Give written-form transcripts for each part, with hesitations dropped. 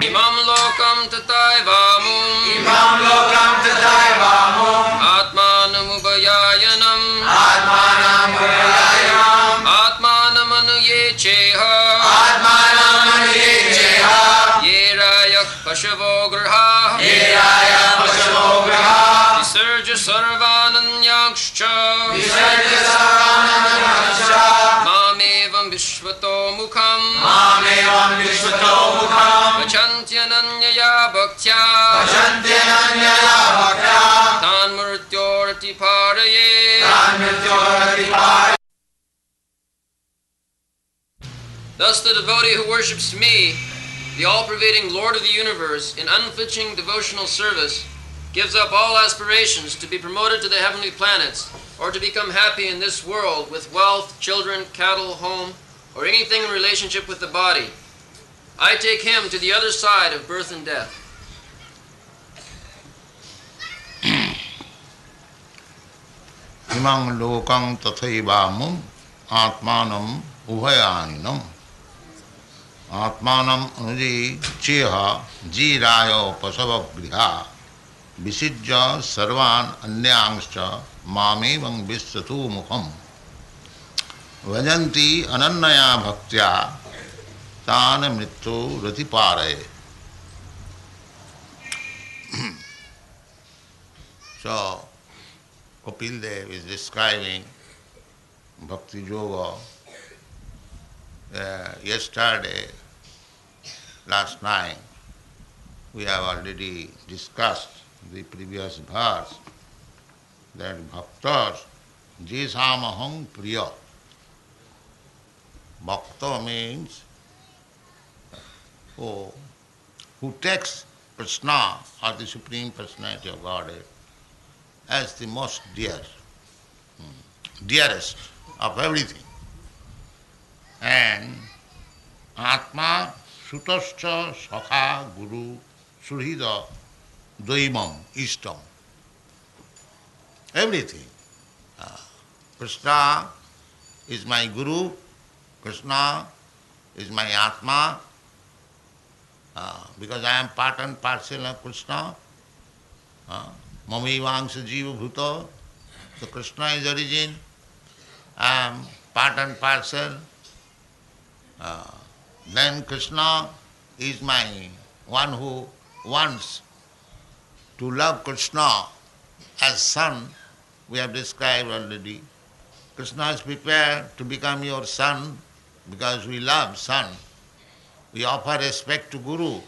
Imam lokam tathaivamum Imam lokam tathaivamum Atmanamubayayanam Atmanam Upayayanam Atmanam anuyecheha Atmanam Aniyecheha Yerayak pashavo graha Yeraya Pashavo Graha Visarja sarvananyakscha Visarja Sarvananyaksha Mamevam vishvato mukham Mamevam Vishvato Mukham Vachantyananyaya bhaktya Pachantyanyaya Bhaktya Tan murtyorti paraye Tanmrityorati. Thus the devotee who worships me, the all-pervading Lord of the universe, in unflinching devotional service, gives up all aspirations to be promoted to the heavenly planets or to become happy in this world with wealth, children, cattle, home, or anything in relationship with the body. I take him to the other side of birth and death. Imam lokam tathaivamum atmanam ubhayaninam atmanam anuji cheha jiraya pasavagriha visijya sarvan anyangscha mamevam vishvatu mukham vajanti anannaya bhaktya tana mrityu rati paraye. So, Kapil Dev is describing Bhakti Yoga. Yesterday, last night, we have already discussed the previous verse that Bhaktas Jesamaham Priya. Bhakta means who takes Krishna or the Supreme Personality of Godhead as the most dearest of everything. And Atma Sutascha Sakha Guru Surhida Daimam Ishtam. Everything. Krishna is my Guru, Krishna is my Atma, because I am part and parcel of Krishna. Mami Vangsa Jiva Bhuta. So Krishna is origin, I am part and parcel. Then Krishna is my one who wants to love Krishna as son. We have described already. Krishna is prepared to become your son because we love son. We offer respect to Guru,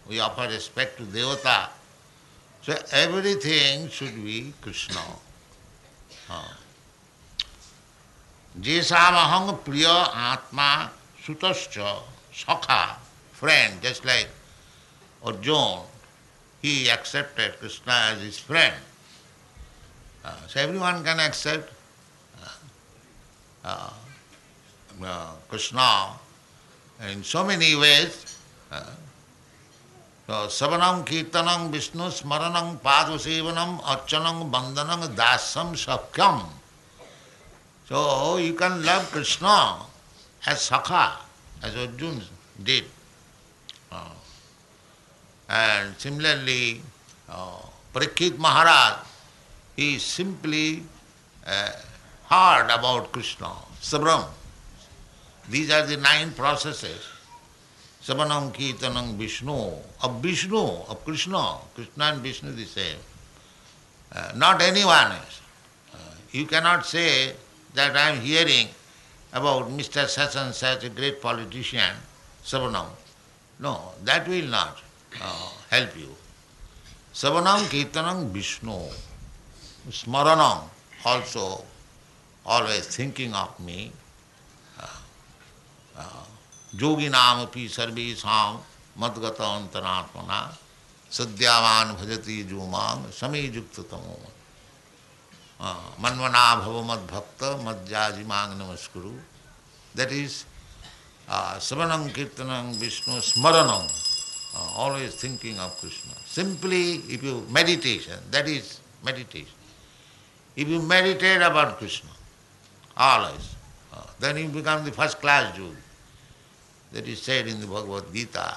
we offer respect to Devata. So everything should be Krishna. Jesamaham priya atma sutascha sakha, friend, just like Arjuna, he accepted Krishna as his friend. So everyone can accept Krishna in so many ways. So Savanam Kirtanam Vishnu Smaranam Padusevanam Archanam Bandhanam Dasam Sakyam. So you can love Krishna as Sakha, as Arjuna did. And similarly, Parikshit Maharaj, he simply heard about Krishna, Sabram. These are the 9 processes. Savanam Kirtanam Vishnu, of Krishna. Krishna and Vishnu the same. Not anyone else. You cannot say that I am hearing about Mr. such and such, a great politician, Savanam. No, that will not help you. Savanam Kirtanam Vishnu. Smaranam, also always thinking of me. Yoginam api sarvesam madgata antaratmana sadhyavan bhajati jumang sami yukta tamo manvana bhava mad bhakta madhyajimang namaskuru. That is Savanam Kirtanam Vishnu Smaranam, always thinking of Krishna. Simply, if you meditation, that is meditation. If you meditate about Krishna, always, then you become the first class Jew. That is said in the Bhagavad Gita,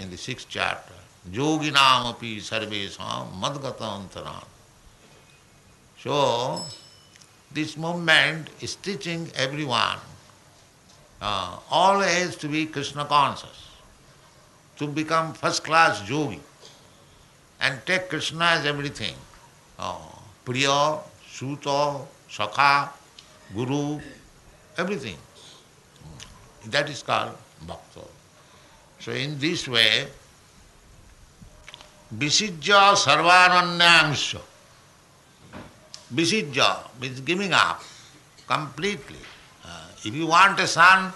in the 6th chapter. Yoginam api sarvesham madgata antaram. So, this movement is teaching everyone always to be Krishna conscious, to become first-class yogi and take Krishna as everything. Priya, Suta, Sakha, Guru, everything. That is called bhakta. So in this way, visijja sarvananyangsha. Visijja means giving up completely. If you want a son,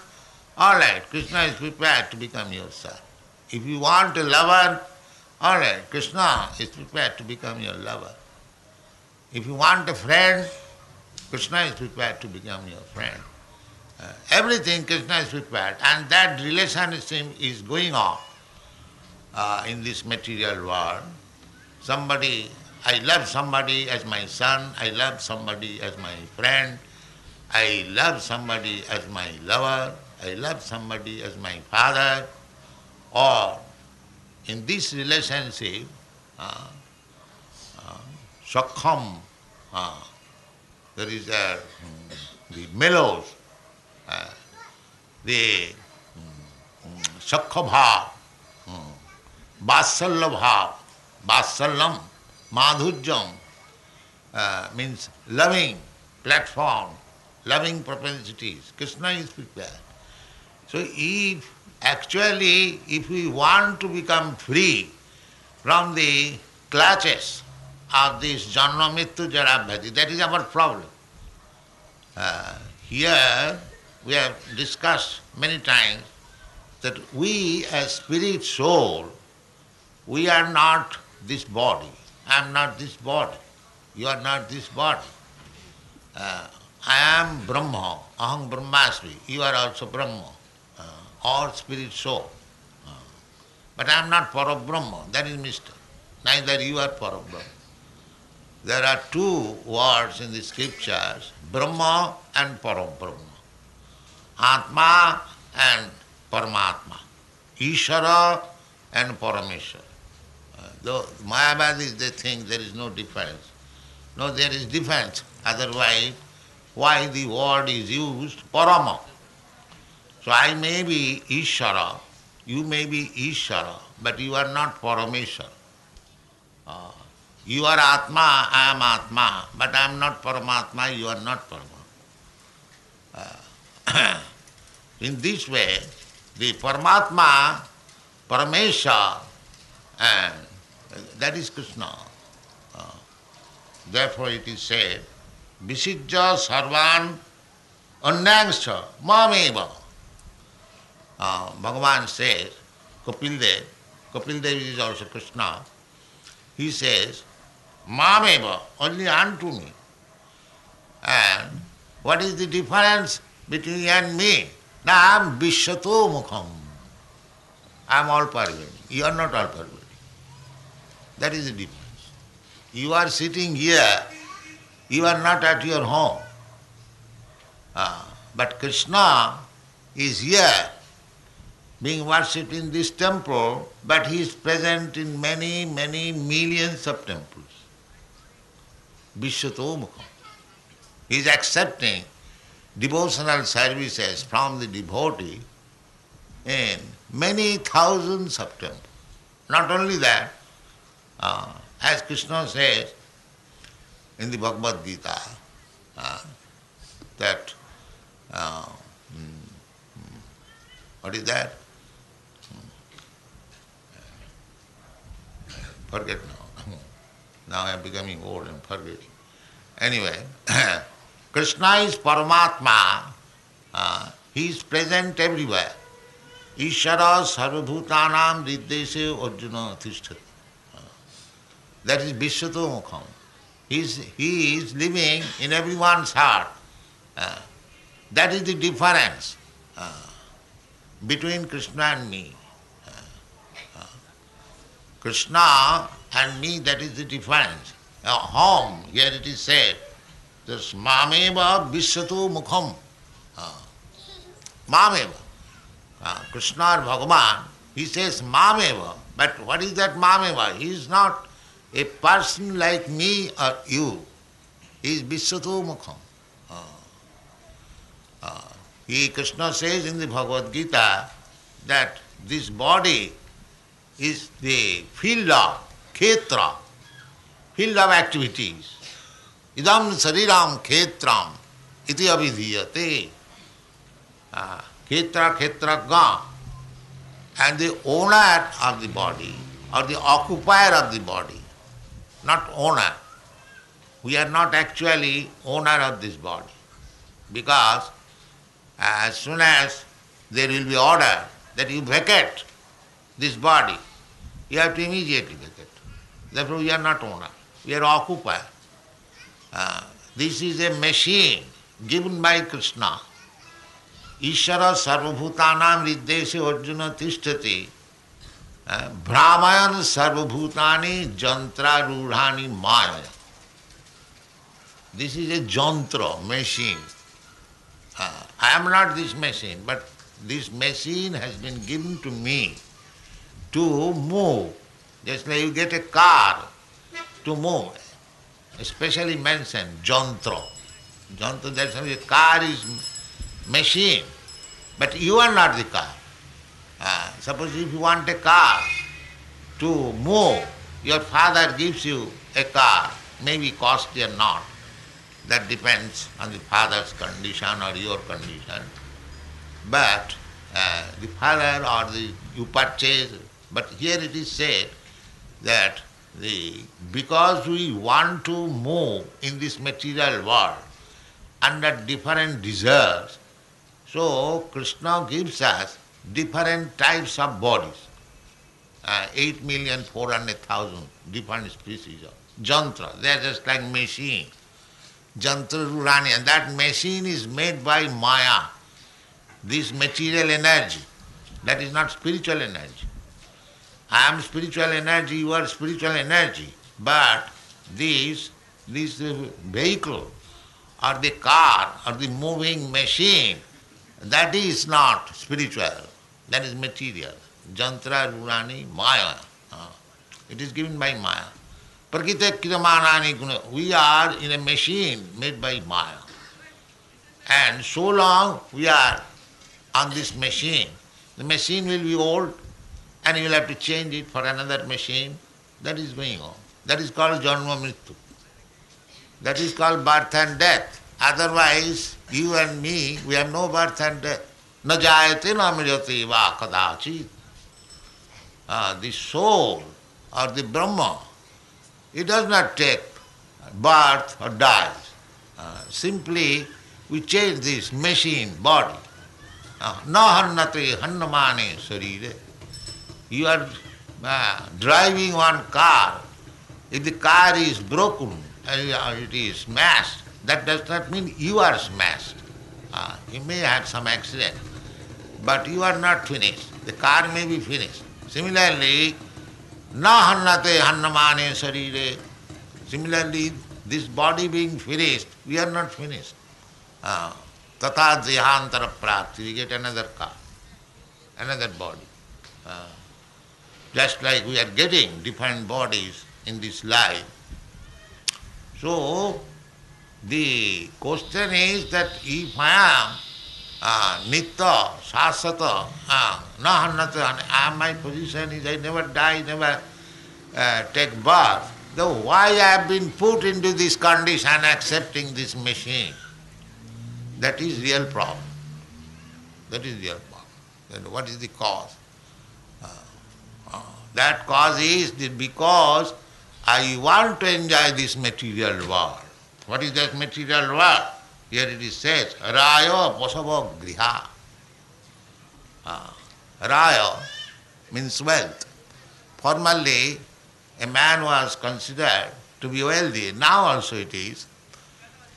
all right, Krishna is prepared to become your son. If you want a lover, all right, Krishna is prepared to become your lover. If you want a friend, Krishna is prepared to become your friend. Everything Krishna is prepared, and that relationship is going on in this material world. I love somebody as my son, I love somebody as my friend, I love somebody as my lover, I love somebody as my father, or in this relationship, Sakham, there is the mellows, the Sakha bhav, Vasalya bhav, Vasalyam, Madhujyam, means loving platform, loving propensities. Krishna is prepared. So if we want to become free from the clutches of this Janma Mrityu Jara Vyadhi, that is our problem. Here we have discussed many times that we as spirit soul, we are not this body. I am not this body. You are not this body. I am Brahma, Aham Brahmasmi. You are also Brahma, or spirit soul. But I am not Parabrahma, that is mistake. Neither you are Parabrahma. There are two words in the scriptures, Brahma and Parabrahma. Atma and Paramatma. Ishara and Parameshwara. Though Mayavadis, they think there is no difference. No, there is difference. Otherwise, why the word is used Parama? So I may be Ishara, you may be Ishara, but you are not Parameshwara. You are Atma, I am Atma, but I am not Paramatma, you are not Paramatma. In this way, the Paramatma, Parameshwara, and that is Krishna. Therefore it is said, Visijja sarvan anyangscha mameva. Bhagavan says, Kapildev is also Krishna, he says, mameva, only unto me. And what is the difference between you and me? Now I am Vishyato Mukham. I am all pervading. You are not all pervading. That is the difference. You are sitting here, you are not at your home. But Krishna is here, being worshipped in this temple, but he is present in many, many millions of temples. Vishyato Mukham. He is accepting devotional services from the devotee in many thousands of temples. Not only that, as Krishna says in the Bhagavad Gita, that, what is that? Forget now. Now I am becoming old and forgetting. Anyway, Krishna is Paramatma. He is present everywhere. Ishara sarvabhutanam riddeshe arjuna tishthati. That is Vishyato Mukham. He is living in everyone's heart. That is the difference between Krishna and me. Krishna and me, that is the difference. Home, here it is said, this Mameva Vishyato Mukham. Mameva. Krishna or Bhagavan He says mameva, but what is that mameva? He is not a person like me or you. He is Vishwato Mukham. Krishna says in the Bhagavad Gita that this body is the field of khetra, field of activities. Idam sariram khetram iti abhidhiyate. Khetra khetragga. And the owner of the body or the occupier of the body, not owner. We are not actually owner of this body, because as soon as there will be order that you vacate this body, you have to immediately vacate. Therefore we are not owner, we are occupier. This is a machine given by Krishna. Ishara sarvabhutanam riddeshe arjuna tishtati brahmayan sarvabhutani jantra rudhani maya. This is a jantra, machine. I am not this machine, but this machine has been given to me to move. Just like you get a car to move, especially mentioned jantra. Jantra, that's why a car is machine, but you are not the car. Suppose if you want a car to move, your father gives you a car, maybe costly or not. That depends on the father's condition or your condition. But the father or you purchase. But here it is said that because we want to move in this material world under different desires, so Krishna gives us different types of bodies. 8,400,000 different species of jantra. They are just like machine. Jantra Rurani, and that machine is made by Maya. This material energy, that is not spiritual energy. I am spiritual energy, you are spiritual energy. But this vehicle or the car or the moving machine, that is not spiritual, that is material. Jantra Rurani Maya. It is given by Maya. We are in a machine made by Maya. And so long we are on this machine, the machine will be old and you will have to change it for another machine. That is going on. That is called Janma Mrityu. That is called birth and death. Otherwise, you and me, we have no birth and death. Na jayate na mriyate va kadachit. The soul or the Brahma, it does not take birth or dies. Simply we change this machine, body. Na hannate hannamane sarire. You are driving one car. If the car is broken and it is smashed, that does not mean you are smashed. You may have some accident, but you are not finished. The car may be finished. Similarly, na hannate hannamane sarire. Similarly, this body being finished, we are not finished. Tata dehantara prapti, we get another car, another body. Just like we are getting different bodies in this life. So, the question is that if I am nitya, sasata, na hannate, my position is I never die, never take birth. Though why I have been put into this condition accepting this machine? That is real problem. That is real problem. Then what is the cause? That cause is because I want to enjoy this material world. What is that material world? Here it is said, Rayo Posavo Griha. Rayo means wealth. Formerly, a man was considered to be wealthy. Now also it is.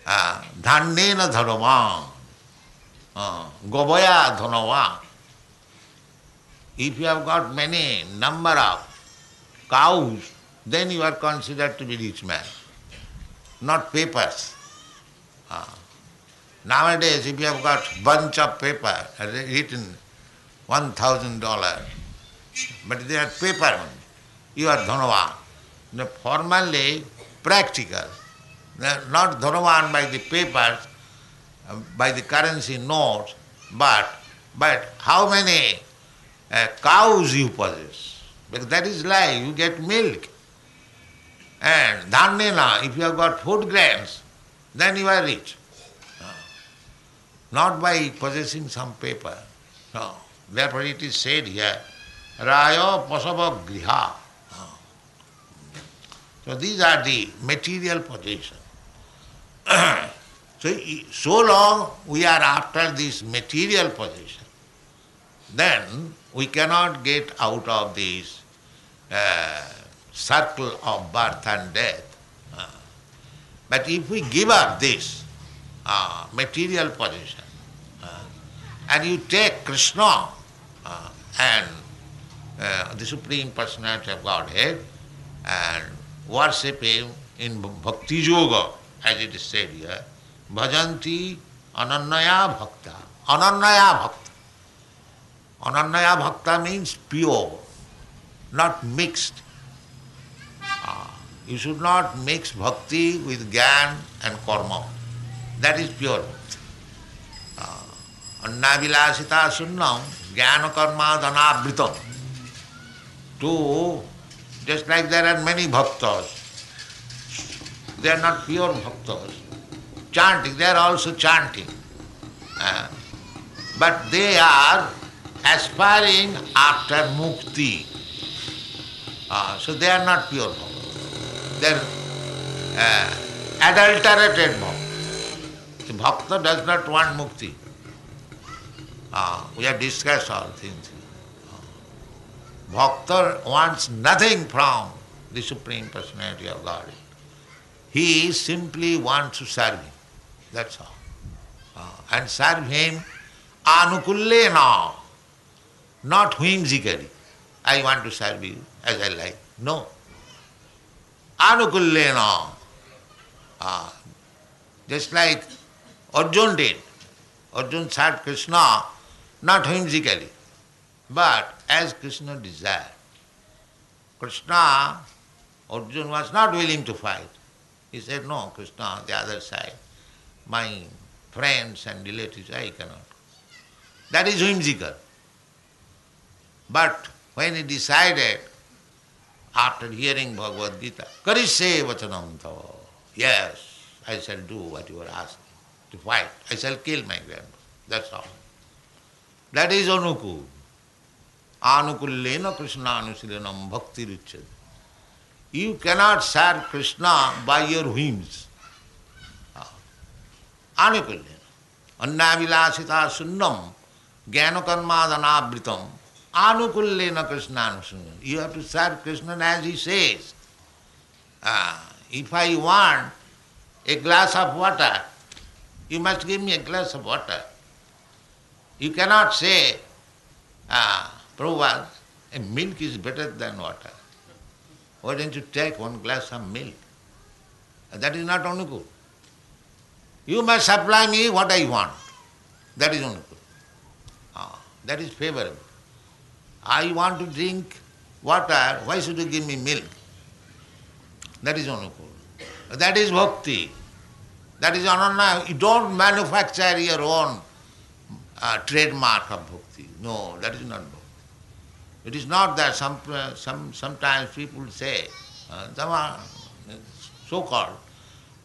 Dhannena dharma. Gobaya dhanava. If you have got many number of cows, then you are considered to be rich man, not papers. Nowadays, if you have got bunch of paper written $1,000, but they are paper only. You are Dhanavan. No, formally practical. Not Dhanavan by the papers, by the currency notes, but how many cows you possess. Because that is life, you get milk. And dhanena, if you have got food grains, then you are rich. Not by possessing some paper. No. Therefore it is said here, Raya Pasava Griha. So these are the material possessions. So long we are after this material possession, then we cannot get out of this circle of birth and death. But if we give up this material possession, and you take Krishna and the Supreme Personality of Godhead and worship Him in Bhakti Yoga, as it is said here, Bhajanti Anannaya Bhakta. Anannaya Bhakta. Anannaya Bhakta means pure, not mixed. You should not mix bhakti with gyan and karma. That is pure bhakti. Annavilasita sunnam jnana karma dhanavritam. Just like there are many bhaktas, they are not pure bhaktas. Chanting, they are also chanting. But they are aspiring after mukti. So they are not pure bhaktas. They are adulterated bhakta. The bhakta does not want mukti. We have discussed all things. Bhakta wants nothing from the Supreme Personality of Godhead. He simply wants to serve Him. That's all. And serve Him anukullena, not whimsically. I want to serve you as I like. No. Anukullena. Just like Arjuna did. Arjuna served Krishna not whimsically, but as Krishna desired. Krishna, Arjuna was not willing to fight. He said, no, Krishna, on the other side, my friends and relatives, I cannot. That is whimsical. But when he decided, after hearing Bhagavad Gita, Karishe vachanam tava, yes, I shall do what you are asking, to fight. I shall kill my grandmother. That's all. That is anukul. Anukullena Krishna anusilanam bhakti richad. You cannot serve Krishna by your whims. Anukullena. Annavilasita sunnam jnanakarmadhanavritam. Anukullena Krishna anusilanam. You have to serve Krishna as He says. If I want a glass of water, you must give me a glass of water. You cannot say, Prabhupada, a milk is better than water. Why don't you take one glass of milk? That is not anukul. You must supply me what I want. That is anukul. That is favorable. I want to drink water, why should you give me milk? That is anukul. That is bhakti. That is ananya. You don't manufacture your own trademark of bhakti. No, that is not bhakti. It is not that sometimes people say, so-called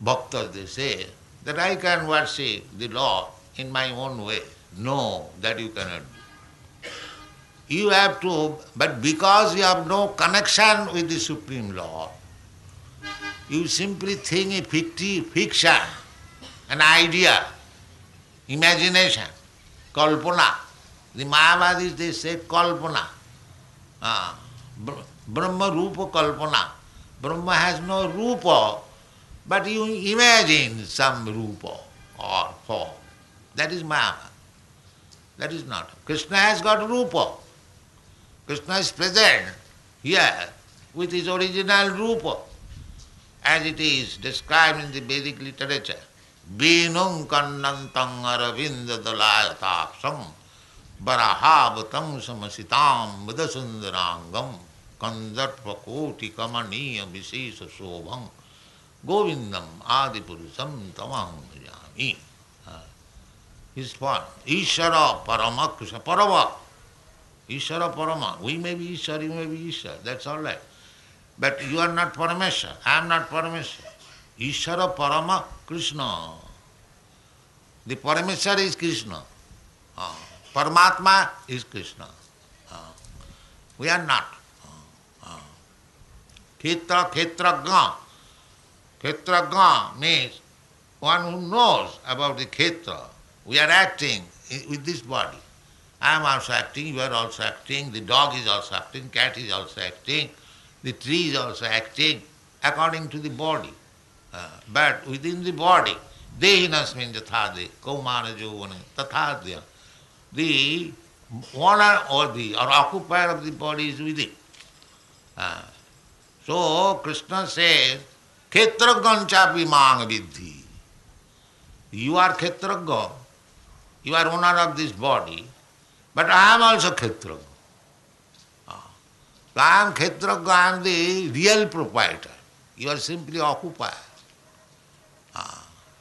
bhaktas, they say that I can worship the Lord in my own way. No, that you cannot do. You have to, but because you have no connection with the Supreme Lord, you simply think a fiction, an idea, imagination, kalpana. The Mayavadis, they say kalpana. Brahma rupa kalpana. Brahma has no rupa, but you imagine some rupa or form. That is Maya. That is not. Krishna has got rupa. Krishna is present here with his original rupa, as it is described in the Vedic literature. Vinung kannantang aravinda dalayataksam Varahavatam samasitam vadasundarangam kandarpakoti kamaniya visesa sobham govindam adipurusam tamaham bhajami. His form. Ishara Parama Krishna. Parama. Ishara Parama. We may be Ishara, you may be Ishara. That's all right. But you are not Parameshwar. I am not Parameshwar. Ishara Parama Krishna. The Parameshwar is Krishna. Paramatma is Krishna. We are not. Khetragna. Khetragna means one who knows about the Khetra. We are acting with this body. I am also acting, you are also acting, the dog is also acting, cat is also acting, the tree is also acting according to the body. But within the body, dehinasmin jathade, kaumana jovane, tathadya. The owner or occupier of the body is within. So Krishna says, Khetraganchapi mang vidhi. You are Khetraga. You are owner of this body, but I am also Khetraga. So I am Khetraga, I am the real proprietor. You are simply occupier.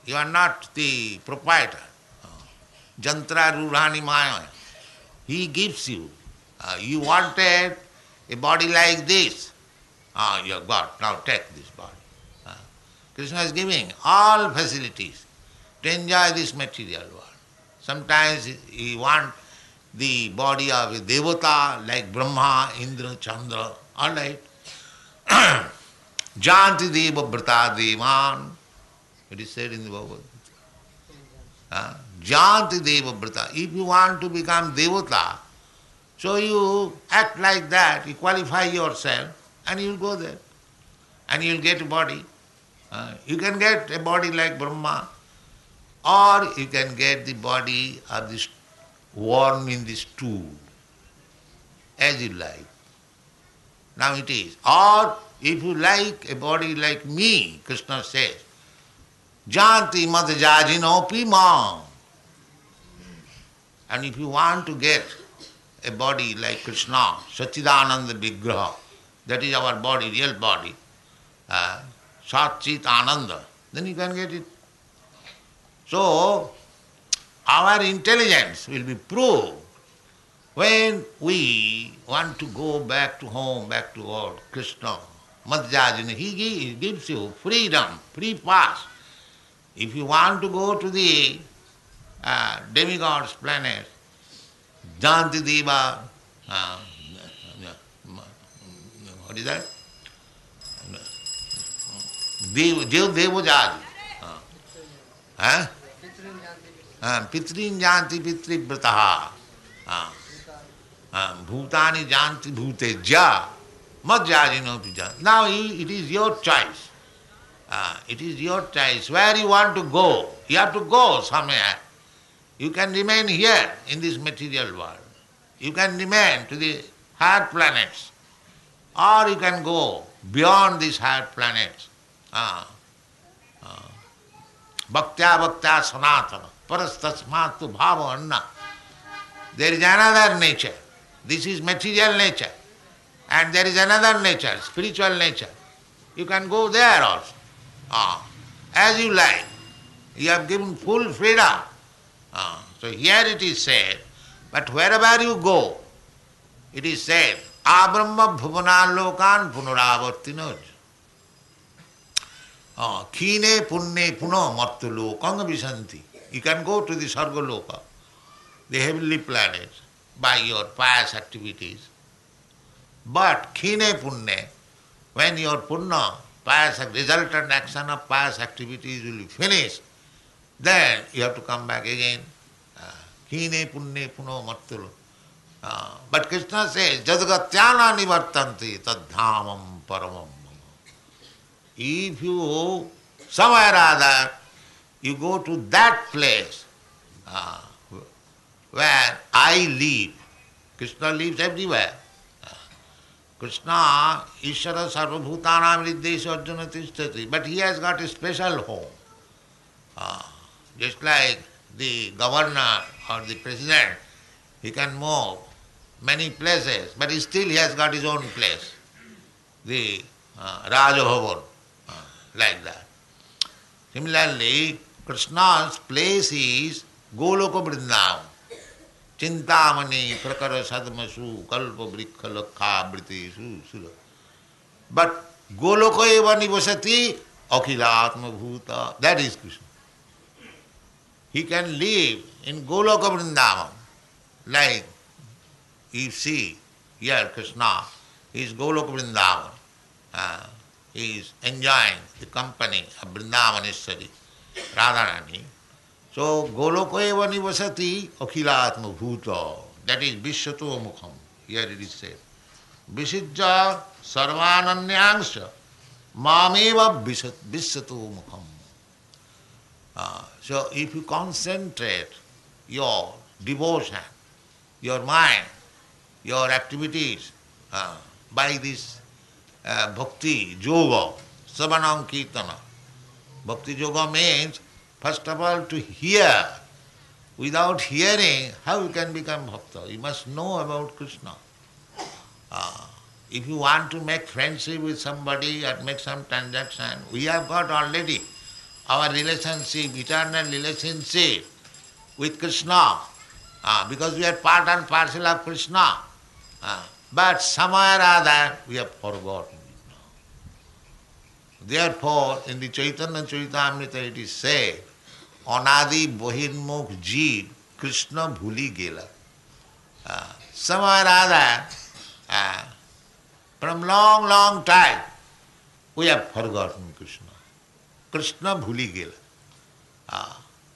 You are not the proprietor. Jantra Rurhani Maya. He gives you. You wanted a body like this. You have got, now take this body. Krishna is giving all facilities to enjoy this material world. Sometimes he wants the body of a devata like Brahma, Indra, Chandra, all right. Janti deva brata devan. It is said in the Bhagavad Gita. Janti deva brata. If you want to become devata, so you act like that, you qualify yourself, and you will go there. And you will get a body. You can get a body like Brahma, or you can get the body of this worm in this tube, as you like. Now it is. Or if you like a body like me, Krishna says, Janti madjajinopi mam. And if you want to get a body like Krishna, Sachidananda Vigraha, that is our body, real body, Satchit Ananda, then you can get it. So, our intelligence will be proved when we want to go back to home, back to God, Krishna, Madhyajana. He gives you freedom, free pass. If you want to go to the demigods planet, Janti Deva, what is that? Devajadi. Pitrin janti pitrivrataha. Bhutani janti bhuteja. Madhyajino pija. Now it is your choice. It is your choice. Where you want to go, you have to go somewhere. You can remain here in this material world. You can remain to the higher planets. Or you can go beyond these higher planets. Bhaktya bhaktya sanatana, parastasmatu bhava anna. There is another nature. This is material nature. And there is another nature, spiritual nature. You can go there also. As you like. You have given full freedom. So here it is said, but wherever you go, it is said, Abrahma bhuvana lokan punaravartinoj. Khine punne puno martu lokanga visanti. You can go to the Sarga Loka, the heavenly planets, by your pious activities. But khine punne, when your punna, pious resultant action of pious activities will be finished, then you have to come back again. Khine punne puno martu. But Krishna says, Jadagatyana nivartanti tadhamam paramam. If you, somewhere or other, you go to that place where I live. Krishna lives everywhere. Krishna, Ishara Sarvabhutanam Riddesha Arjuna Tishtati. But he has got a special home. Just like the governor or the president He can move many places, but still he has got his own place. The Rajabhavan, like that. Similarly, Krishna's place is Goloka Vrindavan. Chintamani prakara sadmasu kalpa vrikha lakha britesu sula. But Goloka eva nivasati akhilatma bhuta. That is Krishna. He can live in Goloka Vrindavan. Like you see here Krishna is Goloka Vrindavan. He is enjoying the company of Vrindavaneshwari, Radharani. So Goloka eva nivasati akhilatma bhuta. That is Vishyato Mukham. Here it is said. Visijja sarvananyangsha mameva Vishyato Mukham. So if you concentrate your devotion, your mind, your activities by this bhakti yoga, savanam kirtana. Bhakti yoga means, first of all, to hear. Without hearing, how you can become bhakta? You must know about Krishna. If you want to make friendship with somebody or make some transaction, we have got already our relationship, eternal relationship with Krishna, because we are part and parcel of Krishna. But somewhere or other we have forgotten it. Therefore, in the Chaitanya Charitamrita it is said, Anadi Bahirmukh Jeev Krishna Bhuli Gela. Somewhere or other, from long time, we have forgotten Krishna. Krishna Bhuli Gela.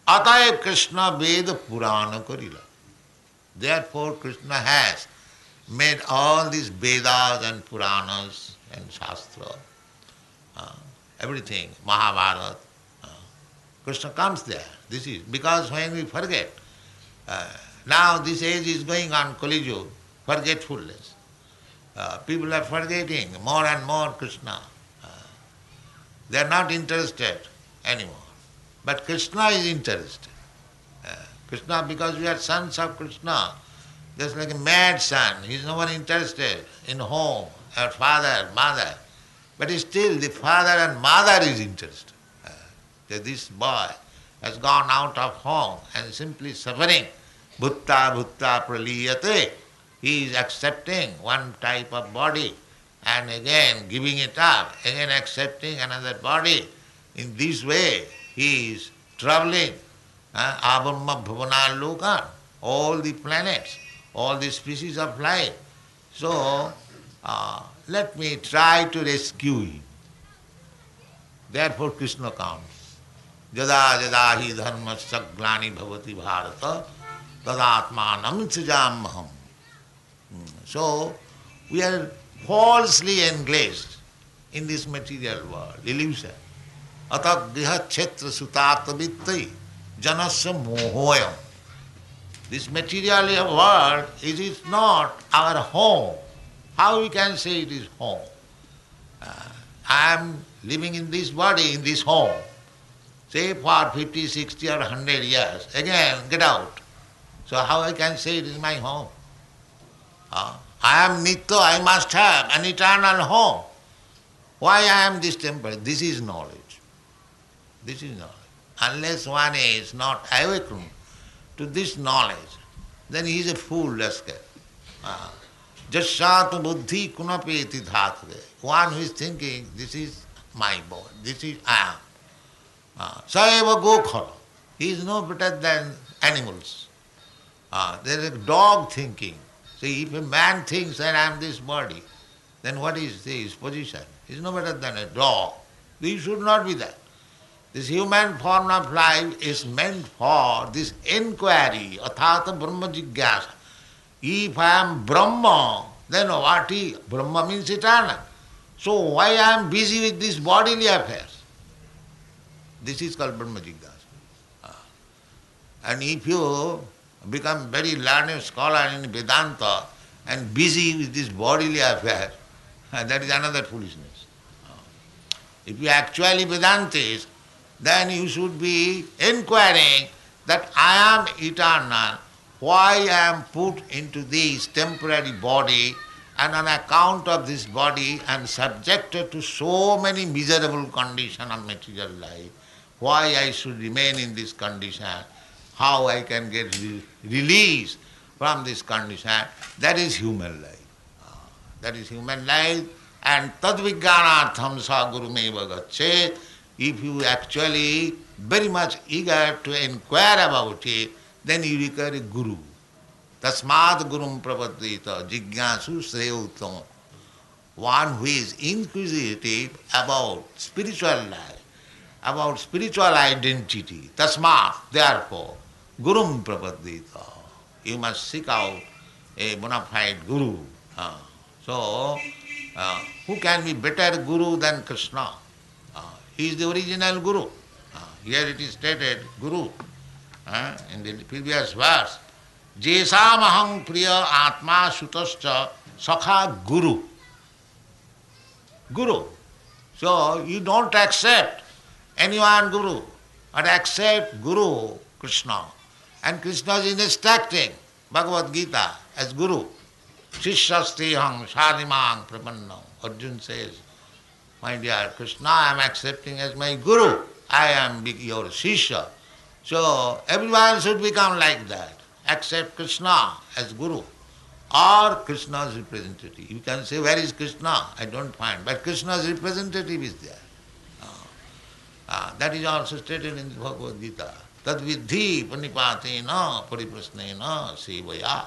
Ataev Krishna Veda Purana Karila. Therefore, Krishna has made all these Vedas and Puranas and Shastra, everything, Mahabharata. Krishna comes there. This is because when we forget, now this age is going on, Kali Yuga, forgetfulness. People are forgetting more and more Krishna. They are not interested anymore. But Krishna is interested. Krishna, because we are sons of Krishna, just like a mad son, he is never interested in home, or father, mother. But still the father and mother is interested. That this boy has gone out of home and simply suffering. Bhutta bhutta praliyate. He is accepting one type of body and again giving it up, again accepting another body. In this way he is traveling. Abhamma bhavana loka, all the planets, all the species of life. So, let me try to rescue him. Therefore Krishna comes. Jada jada hi dharma saglani bhavati bharata tadatmanam sujamaham. So, we are falsely engaged in this material world, illusion. Atat griha kshetra sutata vittai janasya mohoyam. This material world, it is not our home. How we can say it is home? I am living in this body, in this home, say for 50, 60 or 100 years. Again, get out. So how I can say it is my home? I am Nitya, I must have an eternal home. Why I am this temporary? This is knowledge. This is knowledge. Unless one is not awakened to this knowledge, then he is a fool, rascal. Jasyatu buddhi kunapeti dhatve. One who is thinking, this is my body, this is I am. Saeva gokhara. He is no better than animals. There is a dog thinking. See, if a man thinks that I am this body, then what is his position? He is no better than a dog. We should not be that. This human form of life is meant for this inquiry, athata brahma jigyasa. If I am Brahma, then what is? Brahma means eternal. So why I am busy with these bodily affairs? This is called brahma jigyasa. And if you become very learned scholar in Vedanta and busy with this bodily affair, that is another foolishness. If you actually Vedantis, then you should be inquiring that I am eternal. why I am put into this temporary body, and on account of this body I am subjected to so many miserable conditions of material life. Why I should remain in this condition? How I can get released from this condition? That is human life. That is human life. And tadvijnanartham sa gurumeva gachet. If you actually very much eager to inquire about it, then you require a guru. Tasmad gurum prapadita jignasu sreyutam. One who is inquisitive about spiritual life, about spiritual identity. Tasmat, therefore, gurum prapadita. You must seek out a bona fide guru. So, who can be better guru than Krishna? He is the original guru. Here it is stated, guru, in the previous verse. Jesamaham priya atma sutascha sakha guru. Guru. So, you don't accept anyone guru, but accept Guru, Krishna. And Krishna is instructing Bhagavad Gita as guru. Shishastiham sadimang prapannam. Arjuna says, my dear Krishna, I am accepting as my guru. I am your Shishya. So everyone should become like that. Accept Krishna as guru or Krishna's representative. You can say, where is Krishna? I don't find. But Krishna's representative is there. That is also stated in the Bhagavad Gita. Tad vidhi panipatena pariprasnena sevaya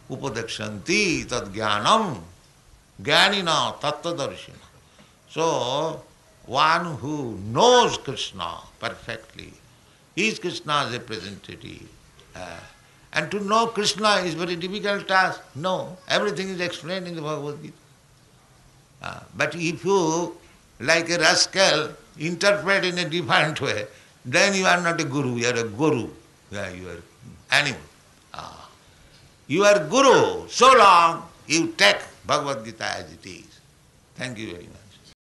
upadakshanti tad jnanam jnanina tattadarshina. So, one who knows Krishna perfectly, he is Krishna's representative. And to know Krishna is very difficult task. No, everything is explained in the Bhagavad Gita. But if you, like a rascal, interpret in a different way, then you are not a guru, you are a guru. Yeah, you are animal. You are guru so long you take Bhagavad Gita as it is. Thank you very much.